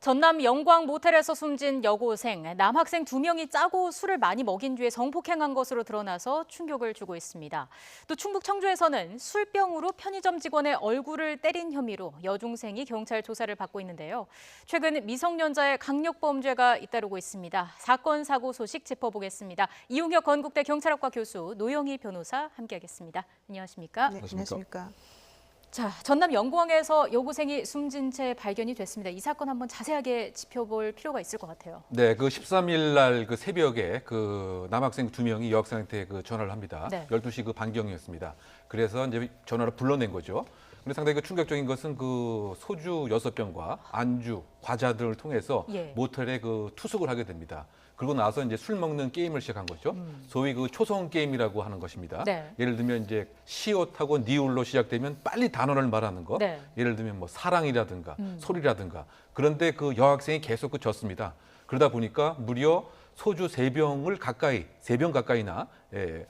전남 영광 모텔에서 숨진 여고생, 남학생 2명이 짜고 술을 많이 먹인 뒤에 성폭행한 것으로 드러나서 충격을 주고 있습니다. 또 충북 청주에서는 술병으로 편의점 직원의 얼굴을 때린 혐의로 여중생이 경찰 조사를 받고 있는데요. 최근 미성년자의 강력범죄가 잇따르고 있습니다. 사건, 사고 소식 짚어보겠습니다. 이용혁 건국대 경찰학과 교수, 노영희 변호사 함께하겠습니다. 안녕하십니까? 네, 안녕하십니까? 자, 전남 영광에서 여고생이 숨진 채 발견이 됐습니다. 이 사건 한번 자세하게 짚어볼 필요가 있을 것 같아요. 네, 그 13일 날 그 새벽에 그 남학생 2명이 여학생한테 그 전화를 합니다. 네. 12시 그 반경이었습니다. 그래서 이제 전화를 불러낸 거죠. 근데 상당히 그 충격적인 것은 그 소주 6병과 안주, 과자 등을 통해서 모텔에 그 투숙을 하게 됩니다. 그러고 나서 이제 술 먹는 게임을 시작한 거죠. 소위 그 초성 게임이라고 하는 것입니다. 네. 예를 들면 이제 시옷하고 니울로 시작되면 빨리 단어를 말하는 거. 네. 예를 들면 뭐 사랑이라든가 소리라든가. 그런데 그 여학생이 계속 그 졌습니다. 그러다 보니까 무려 소주 3병을 가까이, 3병 가까이나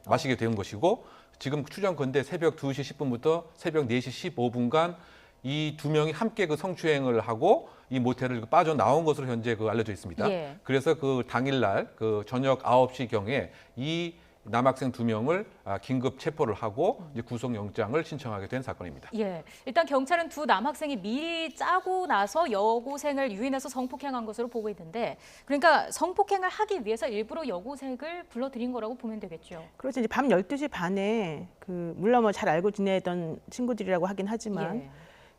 마시게 된 것이고, 지금 추정컨대 새벽 2시 10분부터 새벽 4시 15분간 이 2명이 함께 그 성추행을 하고 이 모텔을 빠져나온 것으로 현재 그 알려져 있습니다. 예. 그래서 그 당일날 그 저녁 9시경에 이 남학생 2명을 긴급 체포를 하고 이제 구속영장을 신청하게 된 사건입니다. 예, 일단 경찰은 두 남학생이 미리 짜고 나서 여고생을 유인해서 성폭행한 것으로 보고 있는데, 그러니까 성폭행을 하기 위해서 일부러 여고생을 불러들인 거라고 보면 되겠죠. 그렇죠. 이제 밤 12시 반에 물론 뭐 잘 알고 지내던 친구들이라고 하긴 하지만 예.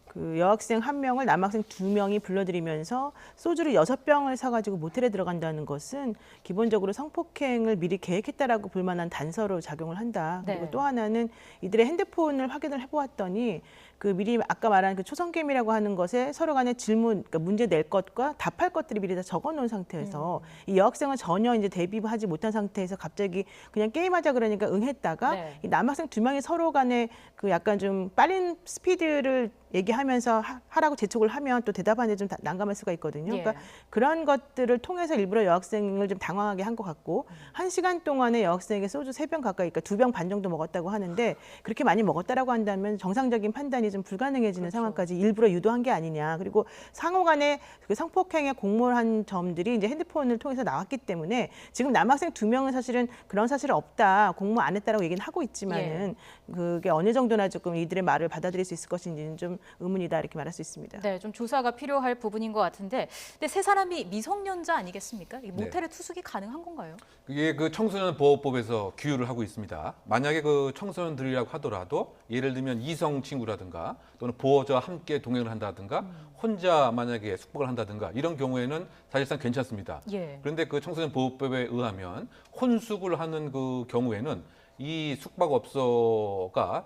그 여학생 1명을 남학생 2명이 불러들이면서 소주를 6병을 사가지고 모텔에 들어간다는 것은 기본적으로 성폭행을 미리 계획했다라고 볼 만한 단서로 작용을 한다. 그리고 네. 또 하나는 이들의 핸드폰을 확인을 해보았더니 그 미리 아까 말한 그 초성 게임이라고 하는 것에 서로 간에 질문, 그러니까 문제 낼 것과 답할 것들이 미리 다 적어놓은 상태에서 이 여학생은 전혀 이제 대비하지 못한 상태에서 갑자기 그냥 게임하자 그러니까 응했다가 네. 이 남학생 2명이 서로 간에 그 약간 좀 빠른 스피드를 얘기하면서 하라고 재촉을 하면 또 대답하는데 좀 난감할 수가 있거든요. 예. 그러니까 그런 것들을 통해서 일부러 여학생을 좀 당황하게 한 것 같고 1시간 동안에 여학생에게 소주 3병 가까이, 그러니까 2병 반 정도 먹었다고 하는데 그렇게 많이 먹었다라고 한다면 정상적인 판단이 좀 불가능해지는 상황까지 일부러 유도한 게 아니냐. 그리고 상호간에 그 성폭행에 공모한 점들이 이제 핸드폰을 통해서 나왔기 때문에 지금 남학생 2명은 사실은 그런 사실은 없다, 공모 안 했다라고 얘기는 하고 있지만은 그게 어느 정도나 조금 이들의 말을 받아들일 수 있을 것인지는 좀 의문이다 이렇게 말할 수 있습니다. 네, 좀 조사가 필요할 부분인 것 같은데, 근데 세 사람이 미성년자 아니겠습니까? 이 모텔에 투숙이 가능한 건가요? 그게 그 청소년 보호법에서 규율을 하고 있습니다. 만약에 그 청소년들이라고 하더라도 예를 들면 이성 친구라든가 또는 보호자와 함께 동행을 한다든가 혼자 만약에 숙박을 한다든가 이런 경우에는 사실상 괜찮습니다. 예. 그런데 그 청소년 보호법에 의하면 혼숙을 하는 그 경우에는 이 숙박업소가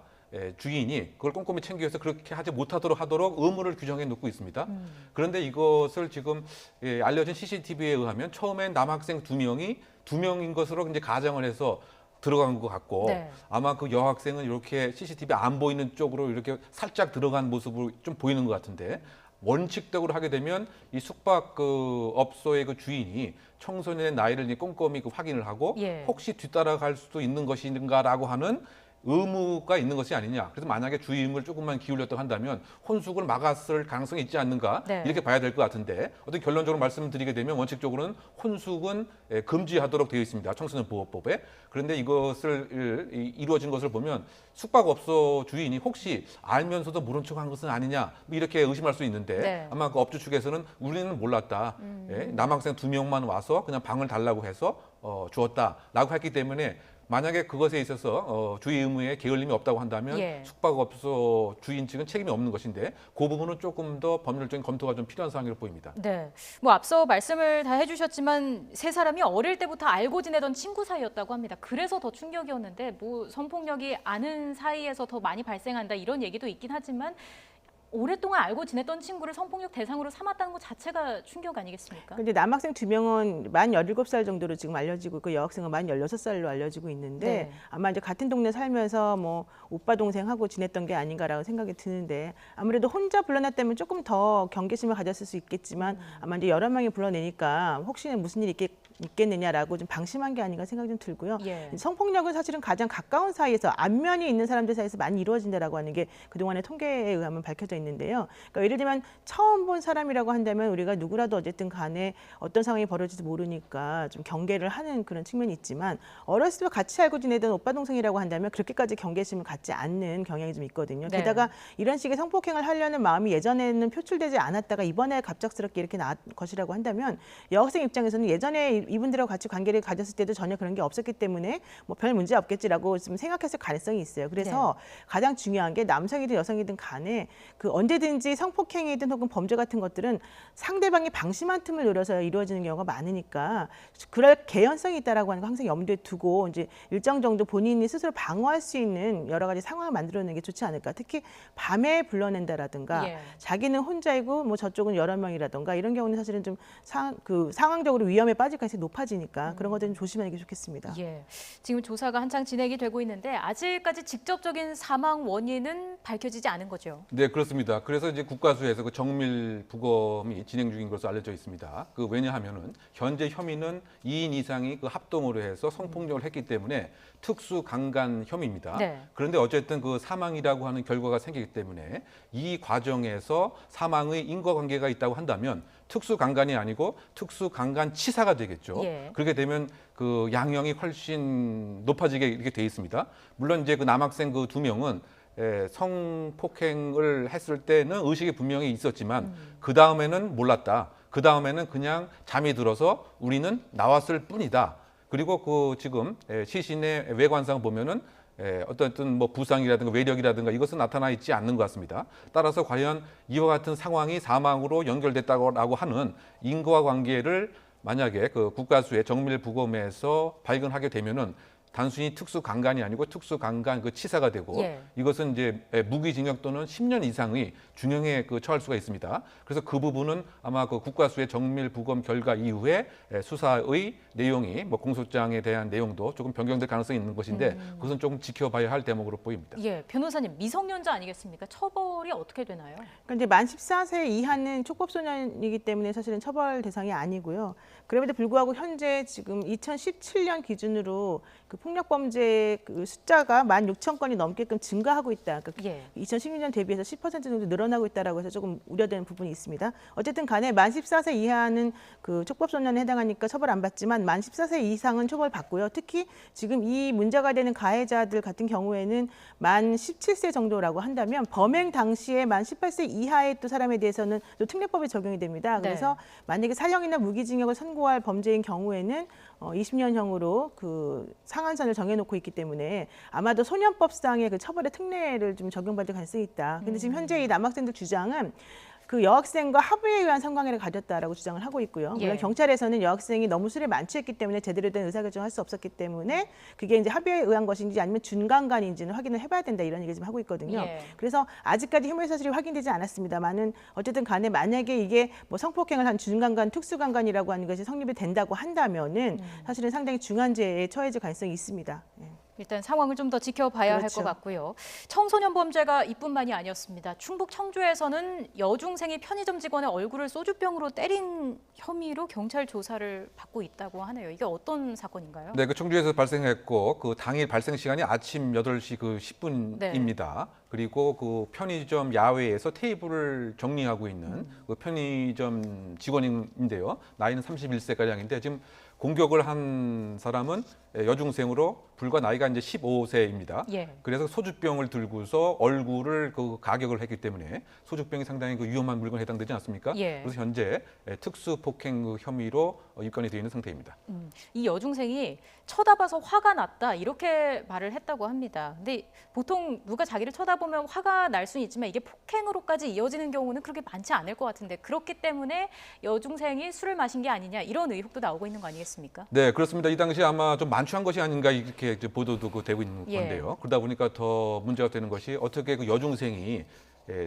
주인이 그걸 꼼꼼히 챙겨서 그렇게 하지 못하도록 하도록 의무를 규정해 놓고 있습니다. 그런데 이것을 지금 알려진 CCTV에 의하면 처음엔 남학생 2명인 것으로 이제 가정을 해서 들어간 것 같고 아마 그 여학생은 이렇게 CCTV 안 보이는 쪽으로 이렇게 살짝 들어간 모습을 좀 보이는 것 같은데, 원칙적으로 하게 되면 이 숙박 그 업소의 그 주인이 청소년의 나이를 이제 꼼꼼히 그 확인을 하고 혹시 뒤따라갈 수도 있는 것인가라고 하는 의무가 있는 것이 아니냐. 그래서 만약에 주의임을 조금만 기울였다고 한다면 혼숙을 막았을 가능성이 있지 않는가 이렇게 봐야 될 것 같은데, 어떤 결론적으로 말씀드리게 되면 원칙적으로는 혼숙은 금지하도록 되어 있습니다. 청소년 보호법에. 그런데 이것을 이루어진 것을 보면 숙박업소 주인이 혹시 알면서도 모른 척한 것은 아니냐 이렇게 의심할 수 있는데 아마 그 업주 측에서는 우리는 몰랐다. 남학생 2명만 와서 그냥 방을 달라고 해서 주었다라고 했기 때문에 만약에 그것에 있어서 주의 의무에 게을림이 없다고 한다면 숙박업소 주인 측은 책임이 없는 것인데, 그 부분은 조금 더 법률적인 검토가 좀 필요한 사항으로 보입니다. 네, 뭐 앞서 말씀을 다 해주셨지만 세 사람이 어릴 때부터 알고 지내던 친구 사이였다고 합니다. 그래서 더 충격이었는데, 뭐 성폭력이 아는 사이에서 더 많이 발생한다 이런 얘기도 있긴 하지만, 오랫동안 알고 지냈던 친구를 성폭력 대상으로 삼았다는 것 자체가 충격 아니겠습니까? 근데 남학생 2명은 만 17살 정도로 지금 알려지고 그 여학생은 만 16살로 알려지고 있는데 아마 이제 같은 동네 살면서 뭐 오빠 동생하고 지냈던 게 아닌가라고 생각이 드는데, 아무래도 혼자 불러냈다면 조금 더 경계심을 가졌을 수 있겠지만 아마 이제 여러 명이 불러내니까 혹시나 무슨 일이 있겠느냐라고 좀 방심한 게 아닌가 생각이 좀 들고요. 예. 성폭력은 사실은 가장 가까운 사이에서 안면이 있는 사람들 사이에서 많이 이루어진다라고 하는 게 그동안의 통계에 의하면 밝혀져 있는데요. 그러니까 예를 들면 처음 본 사람이라고 한다면 우리가 누구라도 어쨌든 간에 어떤 상황이 벌어질지 모르니까 좀 경계를 하는 그런 측면이 있지만 어렸을 때 같이 알고 지내던 오빠 동생이라고 한다면 그렇게까지 경계심을 갖지 않는 경향이 좀 있거든요. 네. 게다가 이런 식의 성폭행을 하려는 마음이 예전에는 표출되지 않았다가 이번에 갑작스럽게 이렇게 나온 것이라고 한다면 여학생 입장에서는 예전에 이분들하고 같이 관계를 가졌을 때도 전혀 그런 게 없었기 때문에 뭐 별 문제 없겠지라고 좀 생각했을 가능성이 있어요. 그래서 가장 중요한 게 남성이든 여성이든 간에 그 언제든지 성폭행이든 혹은 범죄 같은 것들은 상대방이 방심한 틈을 노려서 이루어지는 경우가 많으니까 그럴 개연성이 있다라고 하는 거 항상 염두에 두고 이제 일정 정도 본인이 스스로 방어할 수 있는 여러 가지 상황을 만들어내는 게 좋지 않을까. 특히 밤에 불러낸다라든가 예. 자기는 혼자이고 뭐 저쪽은 여러 명이라든가 이런 경우는 사실은 좀 상황적으로 위험에 빠질 가능성이 높아지니까 그런 것들은 조심하는 게 좋겠습니다. 예. 지금 조사가 한창 진행이 되고 있는데 아직까지 직접적인 사망 원인은 밝혀지지 않은 거죠. 네, 그렇습니다. 그래서 이제 국가수에서 그 정밀 부검이 진행 중인 것으로 알려져 있습니다. 그 왜냐하면은 현재 혐의는 2인 이상이 그 합동으로 해서 성폭력을 했기 때문에 특수 강간 혐의입니다. 네. 그런데 어쨌든 그 사망이라고 하는 결과가 생기기 때문에 이 과정에서 사망의 인과관계가 있다고 한다면 특수 강간이 아니고 특수 강간 치사가 되겠죠. 예. 그렇게 되면 그 양형이 훨씬 높아지게 이렇게 돼 있습니다. 물론 이제 그 남학생 그 2명은 성폭행을 했을 때는 의식이 분명히 있었지만 그 다음에는 몰랐다. 그 다음에는 그냥 잠이 들어서 우리는 나왔을 뿐이다. 그리고 그 지금 시신의 외관상 보면은 어떤 뭐 부상이라든가 외력이라든가 이것은 나타나 있지 않는 것 같습니다. 따라서 과연 이와 같은 상황이 사망으로 연결됐다고 하는 인과관계를 만약에 그 국가수의 정밀 부검에서 발견하게 되면은 단순히 특수 강간이 아니고 특수 강간 그 치사가 되고 예. 이것은 이제 무기징역 또는 10년 이상의 중형에 그 처할 수가 있습니다. 그래서 그 부분은 아마 그 국가수의 정밀 부검 결과 이후에 수사의 내용이 뭐 공소장에 대한 내용도 조금 변경될 가능성이 있는 것인데 그것은 조금 지켜봐야 할 대목으로 보입니다. 예, 변호사님 미성년자 아니겠습니까? 처벌이 어떻게 되나요? 그러니까 이제 만 14세 이하는 촉법소년이기 때문에 사실은 처벌 대상이 아니고요. 그럼에도 불구하고 현재 지금 2017년 기준으로 그 폭력범죄 그 숫자가 16,000건이 넘게끔 증가하고 있다. 그러니까 예. 2016년 대비해서 10% 정도 늘어나고 있다라고 해서 조금 우려되는 부분이 있습니다. 어쨌든 간에 만 14세 이하는 그 촉법소년에 해당하니까 처벌 안 받지만 만 14세 이상은 처벌받고요. 특히 지금 이 문제가 되는 가해자들 같은 경우에는 만 17세 정도라고 한다면 범행 당시에 만 18세 이하의 또 사람에 대해서는 또 특례법이 적용이 됩니다. 그래서 만약에 사형이나 무기징역을 선고할 범죄인 경우에는 20년형으로 그 상한선을 정해놓고 있기 때문에 아마도 소년법상의 그 처벌의 특례를 좀 적용받을 가능성이 있다. 근데 지금 현재 이 남학생들 주장은 그 여학생과 합의에 의한 성관계를 가졌다라고 주장을 하고 있고요. 물론 예. 경찰에서는 여학생이 너무 술에 만취했기 때문에 제대로 된 의사결정을 할 수 없었기 때문에 그게 이제 합의에 의한 것인지 아니면 준강간인지는 확인을 해봐야 된다 이런 얘기 지금 하고 있거든요. 예. 그래서 아직까지 혐의 사실이 확인되지 않았습니다만은 어쨌든 간에 만약에 이게 뭐 성폭행을 한 준강간, 특수강간이라고 하는 것이 성립이 된다고 한다면은 사실은 상당히 중한죄에 처해질 가능성이 있습니다. 예. 일단 상황을 좀 더 지켜봐야 할 것 그렇죠. 같고요. 청소년 범죄가 이뿐만이 아니었습니다. 충북 청주에서는 여중생이 편의점 직원의 얼굴을 소주병으로 때린 혐의로 경찰 조사를 받고 있다고 하네요. 이게 어떤 사건인가요? 네, 그 청주에서 발생했고 그 당일 발생 시간이 아침 8시 그 10분입니다. 그리고 그 편의점 야외에서 테이블을 정리하고 있는 그 편의점 직원인데요. 나이는 31세가량인데 지금 공격을 한 사람은 여중생으로 불과 나이가 이제 15세입니다. 예. 그래서 소주병을 들고서 얼굴을 그 가격을 했기 때문에 소주병이 상당히 그 위험한 물건에 해당되지 않습니까? 예. 그래서 현재 특수폭행 그 혐의로 입건이 되어 있는 상태입니다. 이 여중생이 쳐다봐서 화가 났다 이렇게 말을 했다고 합니다. 근데 보통 누가 자기를 쳐다보면 화가 날 수는 있지만 이게 폭행으로까지 이어지는 경우는 그렇게 많지 않을 것 같은데 그렇기 때문에 여중생이 술을 마신 게 아니냐 이런 의혹도 나오고 있는 거 아니겠습니까? 네, 그렇습니다. 이 당시 아마 좀 만취한 것이 아닌가 이렇게 이제 보도도 되고 있는 예. 건데요. 그러다 보니까 더 문제가 되는 것이 어떻게 그 여중생이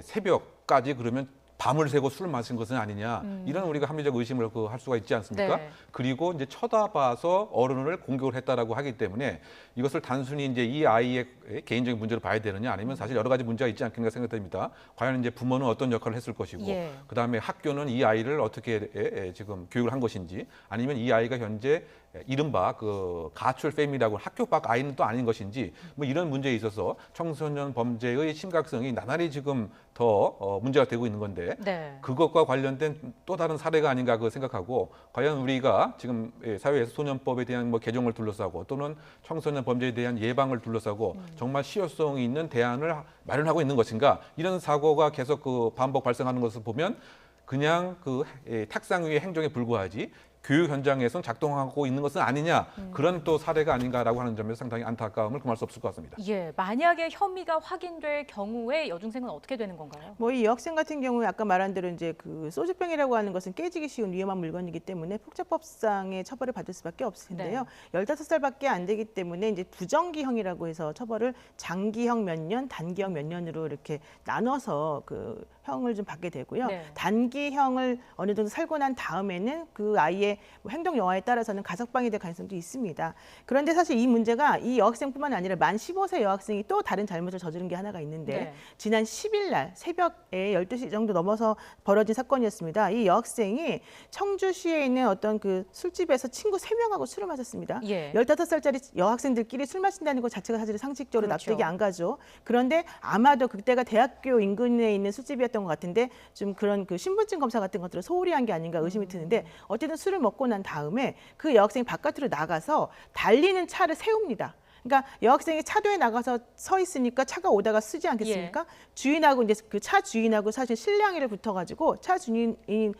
새벽까지 그러면 밤을 새고 술을 마신 것은 아니냐 이런 우리가 합리적 의심을 할 수가 있지 않습니까? 네. 그리고 이제 쳐다봐서 어른을 공격을 했다라고 하기 때문에 이것을 단순히 이제 이 아이의 개인적인 문제로 봐야 되느냐 아니면 사실 여러 가지 문제가 있지 않겠는가 생각됩니다. 과연 이제 부모는 어떤 역할을 했을 것이고 예. 그다음에 학교는 이 아이를 어떻게 지금 교육을 한 것인지 아니면 이 아이가 현재 이른바 그 가출 패밀리라고 학교 밖 아이는 또 아닌 것인지 뭐 이런 문제에 있어서 청소년 범죄의 심각성이 나날이 지금 더 문제가 되고 있는 건데 네. 그것과 관련된 또 다른 사례가 아닌가 그 생각하고 과연 우리가 지금 사회에서 소년법에 대한 뭐 개정을 둘러싸고 또는 청소년 범죄에 대한 예방을 둘러싸고 정말 실효성이 있는 대안을 마련하고 있는 것인가 이런 사고가 계속 그 반복 발생하는 것을 보면 그냥 그 탁상 위의 행정에 불과하지 교육 현장에서는 작동하고 있는 것은 아니냐 그런 또 사례가 아닌가라고 하는 점에서 상당히 안타까움을 금할 수 없을 것 같습니다. 예, 만약에 혐의가 확인될 경우에 여중생은 어떻게 되는 건가요? 뭐 이 여학생 같은 경우에 아까 말한 대로 이제 그 소주병이라고 하는 것은 깨지기 쉬운 위험한 물건이기 때문에 폭처법상의 처벌을 받을 수밖에 없을 텐데요. 15살밖에 안 되기 때문에 이제 부정기형이라고 해서 처벌을 장기형 몇 년, 단기형 몇 년으로 이렇게 나눠서 그 형을 좀 받게 되고요. 네. 단기형을 어느 정도 살고 난 다음에는 그 아이의 뭐 행동 여하에 따라서는 가석방이 될 가능성도 있습니다. 그런데 사실 이 문제가 이 여학생뿐만 아니라 만 15세 여학생이 또 다른 잘못을 저지른 게 하나가 있는데 네. 지난 10일 날 새벽에 12시 정도 넘어서 벌어진 사건이었습니다. 이 여학생이 청주시에 있는 어떤 그 술집에서 친구 3명하고 술을 마셨습니다. 예. 15살짜리 여학생들끼리 술 마신다는 것 자체가 사실 상식적으로 그렇죠. 납득이 안 가죠. 그런데 아마도 그때가 대학교 인근에 있는 술집이었던 것 같은데 좀 그런 그 신분증 검사 같은 것들을 소홀히 한 게 아닌가 의심이 드는데 어쨌든 술을 먹고 난 다음에 그 여학생이 바깥으로 나가서 달리는 차를 세웁니다. 그러니까 여학생이 차도에 나가서 서 있으니까 차가 오다가 쓰지 않겠습니까? 주인하고 이제 그 차 주인하고 사실 실랑이를 붙어가지고 차 주인이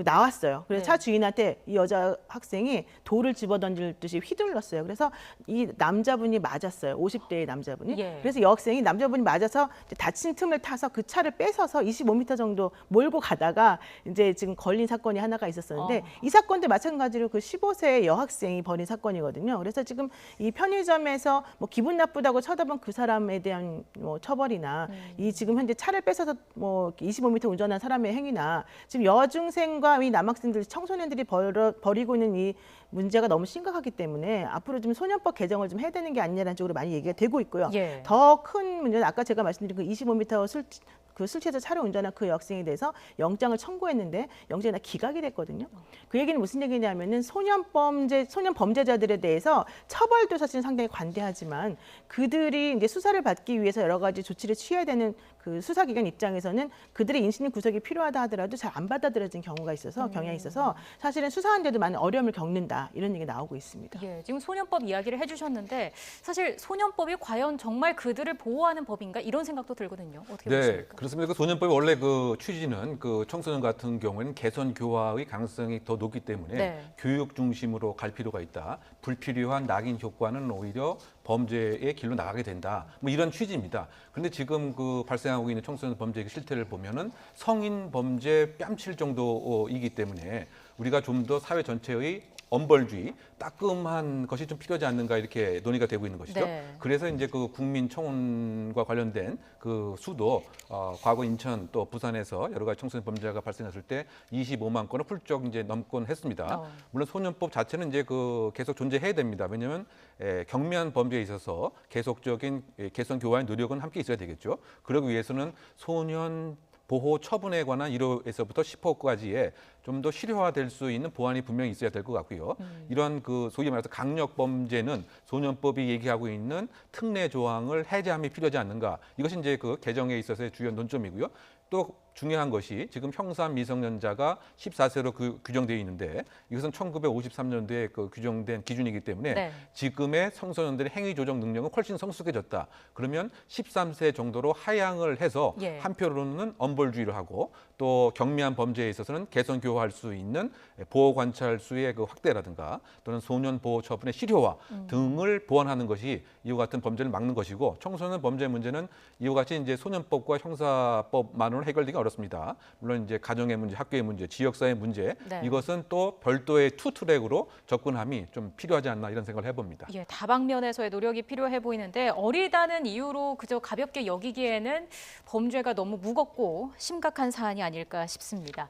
나왔어요. 그래서 네. 차 주인한테 이 여자 학생이 돌을 집어던질 듯이 휘둘렀어요. 그래서 이 남자분이 맞았어요. 50대의 남자분이. 예. 그래서 여학생이 남자분이 맞아서 이제 다친 틈을 타서 그 차를 뺏어서 25m 정도 몰고 가다가 이제 지금 걸린 사건이 하나가 있었었는데 이 사건도 마찬가지로 그 15세의 여학생이 벌인 사건이거든요. 그래서 지금 이 편의점에서 뭐 기분 나쁘다고 쳐다본 그 사람에 대한 뭐 처벌이나 이 지금 현재 차를 뺏어서 뭐 25m 운전한 사람의 행위나 지금 여중생과 이 남학생들, 청소년들이 벌이고 있는 이 문제가 너무 심각하기 때문에 앞으로 좀 소년법 개정을 좀 해야 되는 게 아니냐라는 쪽으로 많이 얘기가 되고 있고요. 예. 더 큰 문제는 아까 제가 말씀드린 그 25m 술 취해서 차를 운전한 그 여학생에 대해서 영장을 청구했는데 영장이 다 기각이 됐거든요. 그 얘기는 무슨 얘기냐면은 소년 범죄자들에 대해서 처벌도 사실 상당히 관대하지만 그들이 이제 수사를 받기 위해서 여러 가지 조치를 취해야 되는 그 수사기관 입장에서는 그들의 인신의 구속이 필요하다 하더라도 잘 안 받아들여진 경우가 있어서 경향이 있어서 사실은 수사하는데도 많은 어려움을 겪는다 이런 얘기 나오고 있습니다. 예, 지금 소년법 이야기를 해주셨는데 사실 소년법이 과연 정말 그들을 보호하는 법인가 이런 생각도 들거든요. 어떻게 네, 보십니까? 그렇습니다. 그 소년법이 원래 그 취지는 그 청소년 같은 경우에는 개선 교화의 가능성이 더 높기 때문에 네. 교육 중심으로 갈 필요가 있다. 불필요한 낙인 효과는 오히려 범죄의 길로 나가게 된다. 뭐 이런 취지입니다. 그런데 지금 그 발생하고 있는 청소년 범죄의 실태를 보면은 성인 범죄 뺨칠 정도이기 때문에 우리가 좀 더 사회 전체의 엄벌주의, 따끔한 것이 좀 필요하지 않는가 이렇게 논의가 되고 있는 것이죠. 네. 그래서 이제 그 국민청원과 관련된 그 수도 과거 인천 또 부산에서 여러 가지 청소년 범죄가 발생했을 때 25만 건을 훌쩍 이제 넘곤 했습니다. 물론 소년법 자체는 이제 그 계속 존재해야 됩니다. 왜냐하면 경미한 범죄에 있어서 계속적인 개선 교화의 노력은 함께 있어야 되겠죠. 그러기 위해서는 소년 보호 처분에 관한 1호에서부터 10호까지의 좀 더 실효화될 수 있는 보완이 분명히 있어야 될 것 같고요. 이런 그 소위 말해서 강력 범죄는 소년법이 얘기하고 있는 특례 조항을 해제함이 필요하지 않는가. 이것이 이제 그 개정에 있어서의 주요 논점이고요. 또 중요한 것이 지금 형사 미성년자가 14세로 규정되어 있는데 이것은 1953년도에 그 규정된 기준이기 때문에 네. 지금의 청소년들의 행위 조정 능력은 훨씬 성숙해졌다. 그러면 13세 정도로 하향을 해서 예. 한편으로는 엄벌주의를 하고 또 경미한 범죄에 있어서는 개선 교화할 수 있는 보호 관찰 수의 그 확대라든가 또는 소년 보호 처분의 실효화 등을 보완하는 것이 이와 같은 범죄를 막는 것이고 청소년 범죄 문제는 이와 같이 이제 소년법과 형사법만으로 해결되기가 어렵습니다. 물론 이제 가정의 문제, 학교의 문제, 지역사회 문제 네. 이것은 또 별도의 투 트랙으로 접근함이 좀 필요하지 않나 이런 생각을 해봅니다. 예, 다방면에서의 노력이 필요해 보이는데 어리다는 이유로 그저 가볍게 여기기에는 범죄가 너무 무겁고 심각한 사안이 아닐까 싶습니다.